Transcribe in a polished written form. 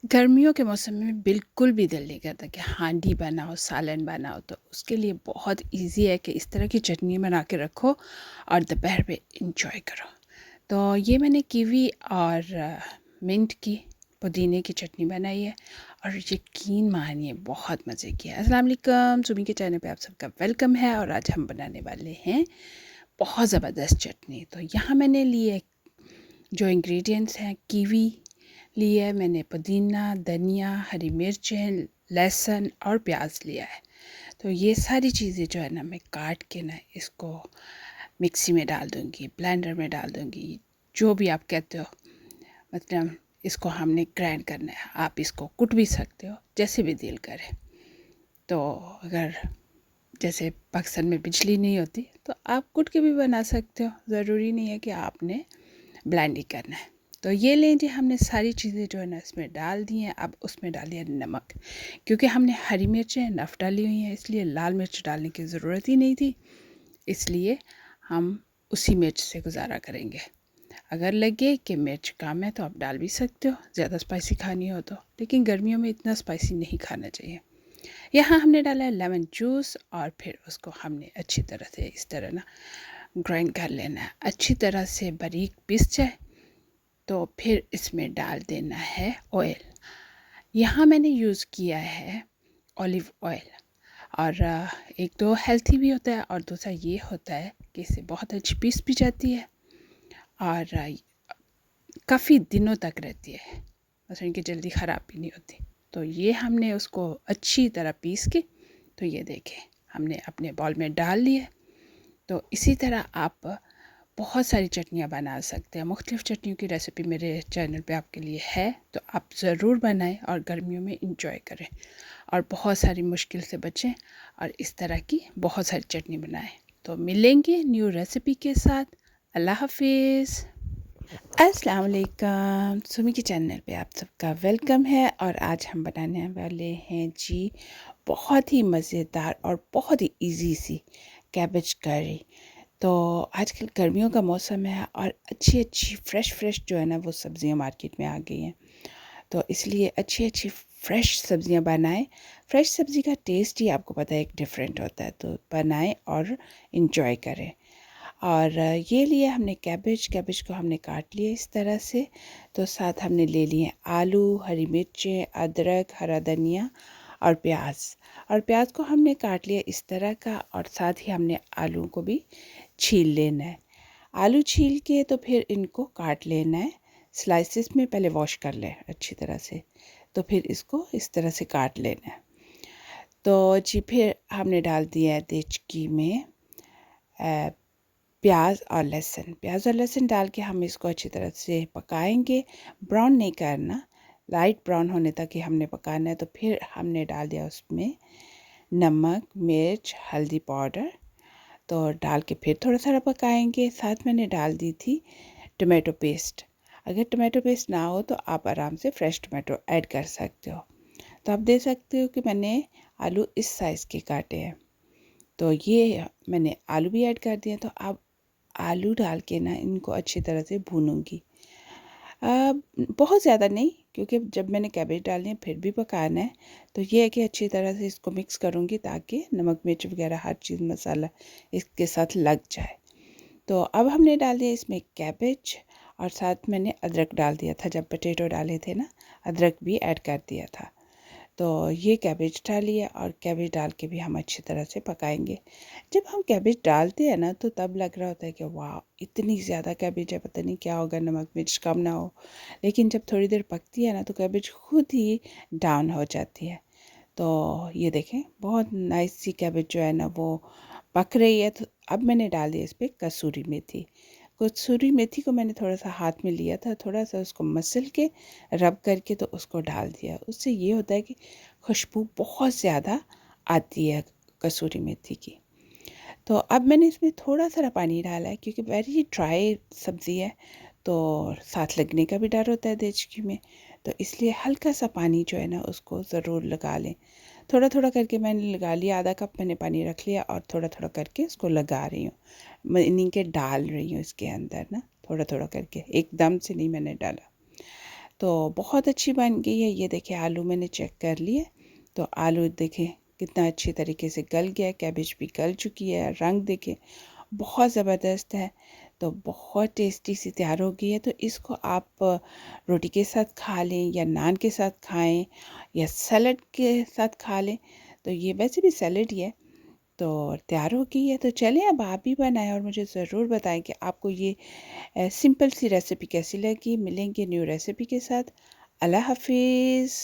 गर्मियों के मौसम में बिल्कुल भी दिल नहीं करता कि हांडी बनाओ, सालन बनाओ, तो उसके लिए बहुत ईज़ी है कि इस तरह की चटनी बना के रखो और दोपहर पे एंजॉय करो। तो ये मैंने कीवी और मिंट की पुदीने की चटनी बनाई है और यकीन मानिए बहुत मज़े की है। अस्सलाम वालेकुम, सुमी के चैनल पे आप सबका वेलकम है और आज हम बनाने वाले हैं बहुत ज़बरदस्त चटनी। तो यहाँ मैंने लिए जो इंग्रेडिएंट्स हैं, कीवी लिया है मैंने, पुदीना, धनिया, हरी मिर्चें, लहसुन और प्याज लिया है। तो ये सारी चीज़ें जो है ना मैं काट के ना इसको मिक्सी में डाल दूँगी, ब्लेंडर में डाल दूँगी, जो भी आप कहते हो। मतलब इसको हमने ग्राइंड करना है, आप इसको कूट भी सकते हो जैसे भी दिल करे। तो अगर जैसे पाकिस्तान में बिजली नहीं होती तो आप कूट के भी बना सकते हो, ज़रूरी नहीं है कि आपने ब्लेंड ही करना है। तो ये लीजिए, हमने सारी चीज़ें जो है ना इसमें डाल दी हैं। अब उसमें डालिए नमक, क्योंकि हमने हरी मिर्चें नफ़ डाली हुई हैं इसलिए लाल मिर्च डालने की ज़रूरत ही नहीं थी, इसलिए हम उसी मिर्च से गुजारा करेंगे। अगर लगे कि मिर्च कम है तो आप डाल भी सकते हो, ज़्यादा स्पाइसी खानी हो तो, लेकिन गर्मियों में इतना स्पाइसी नहीं खाना चाहिए। यहाँ हमने डाला है लेमन जूस और फिर उसको हमने अच्छी तरह से इस तरह ना ग्राइंड कर लेना है, अच्छी तरह से बारीक पीस जाए। तो फिर इसमें डाल देना है ऑयल। यहाँ मैंने यूज़ किया है ऑलिव ऑयल, और एक तो हेल्थी भी होता है और दूसरा ये होता है कि इससे बहुत अच्छी पीस भी जाती है और काफ़ी दिनों तक रहती है, मतलब कि जल्दी ख़राब भी नहीं होती। तो ये हमने उसको अच्छी तरह पीस के, तो ये देखें हमने अपने बाउल में डाल लिए। तो इसी तरह आप बहुत सारी चटनियाँ बना सकते हैं। मुख्तलिफ़ चटनियों की रेसिपी मेरे चैनल पे आपके लिए है, तो आप ज़रूर बनाएं और गर्मियों में इंजॉय करें और बहुत सारी मुश्किल से बचें और इस तरह की बहुत सारी चटनी बनाएं। तो मिलेंगे न्यू रेसिपी के साथ। अल्लाह हाफिज़। अस्सलाम वालेकुम, सुमी के चैनल पे आप सबका वेलकम है और आज हम बनाने वाले हैं जी बहुत ही मज़ेदार और बहुत ही इजी सी कैबेज करी। तो आजकल गर्मियों का मौसम है और अच्छी अच्छी फ्रेश जो है ना वो सब्ज़ियाँ मार्केट में आ गई हैं, तो इसलिए अच्छी अच्छी फ्रेश सब्ज़ियाँ बनाएं। फ्रेश सब्ज़ी का टेस्ट ही आपको पता है एक डिफरेंट होता है, तो बनाएं और इन्जॉय करें। और ये लिए हमने कैबेज को हमने काट लिया इस तरह से। तो साथ हमने ले लिए आलू, हरी मिर्चें, अदरक, हरा धनिया और प्याज को हमने काट लिया इस तरह का, और साथ ही हमने आलू को भी छील लेना है। आलू छील के तो फिर इनको काट लेना है स्लाइसेस में, पहले वॉश कर लें अच्छी तरह से, तो फिर इसको इस तरह से काट लेना है। तो जी फिर हमने डाल दिया है देचकी में प्याज और लहसुन डाल के हम इसको अच्छी तरह से पकाएंगे। ब्राउन नहीं करना, लाइट ब्राउन होने तक ही हमने पकाना है। तो फिर हमने डाल दिया उसमें नमक, मिर्च, हल्दी पाउडर, तो डाल के फिर थोड़ा थोड़ा पकाएंगे। साथ मैंने डाल दी थी टमाटो पेस्ट। अगर टमाटो पेस्ट ना हो तो आप आराम से फ्रेश टमाटो ऐड कर सकते हो। तो आप देख सकते हो कि मैंने आलू इस साइज़ के काटे हैं। तो ये मैंने आलू भी ऐड कर दिए। तो अब आलू डाल के ना इनको अच्छी तरह से भूनूंगी, बहुत ज़्यादा नहीं, क्योंकि जब मैंने कैबेज डालनी है फिर भी पकाना है। तो ये है कि अच्छी तरह से इसको मिक्स करूँगी ताकि नमक मिर्च वगैरह हर चीज़ मसाला इसके साथ लग जाए। तो अब हमने डाल दिया इसमें कैबेज, और साथ मैंने अदरक डाल दिया था, जब पोटैटो डाले थे ना अदरक भी ऐड कर दिया था। तो ये कैबेज डालिए और कैबेज डाल के भी हम अच्छी तरह से पकाएंगे। जब हम कैबेज डालते हैं ना तो तब लग रहा होता है कि वाह इतनी ज़्यादा कैबेज है, पता नहीं क्या होगा, नमक मिर्च कम ना हो। लेकिन जब थोड़ी देर पकती है ना तो कैबेज खुद ही डाउन हो जाती है। तो ये देखें बहुत नाइस सी कैबेज जो है ना वो पक रही है। तो अब मैंने डाल दिया इस पर कसूरी मेथी। कसूरी मेथी को मैंने थोड़ा सा हाथ में लिया था, थोड़ा सा उसको मसल के रब करके तो उसको डाल दिया। उससे ये होता है कि खुशबू बहुत ज़्यादा आती है कसूरी मेथी की। तो अब मैंने इसमें थोड़ा सा पानी डाला है, क्योंकि वेरी ड्राई सब्ज़ी है तो साथ लगने का भी डर होता है देचकी में। तो इसलिए हल्का सा पानी जो है ना उसको ज़रूर लगा लें। थोड़ा थोड़ा करके मैंने लगा लिया, आधा कप मैंने पानी रख लिया और थोड़ा थोड़ा करके उसको लगा रही हूँ, मीनिंग के डाल रही हूँ इसके अंदर ना, थोड़ा थोड़ा करके, एकदम से नहीं मैंने डाला। तो बहुत अच्छी बन गई है। ये देखिए आलू मैंने चेक कर लिए, तो आलू देखिए कितना अच्छी तरीके से गल गया, कैबेज भी गल चुकी है, रंग देखिए बहुत ज़बरदस्त है। तो बहुत टेस्टी सी तैयार हो गई है। तो इसको आप रोटी के साथ खा लें या नान के साथ खाएं या सैलड के साथ खा लें। तो ये वैसे भी सैलड ही है। तो तैयार हो गई है। तो चलें अब आप भी बनाएं और मुझे ज़रूर बताएं कि आपको ये सिंपल सी रेसिपी कैसी लगी। मिलेंगे न्यू रेसिपी के साथ। अल्लाह हाफिज़।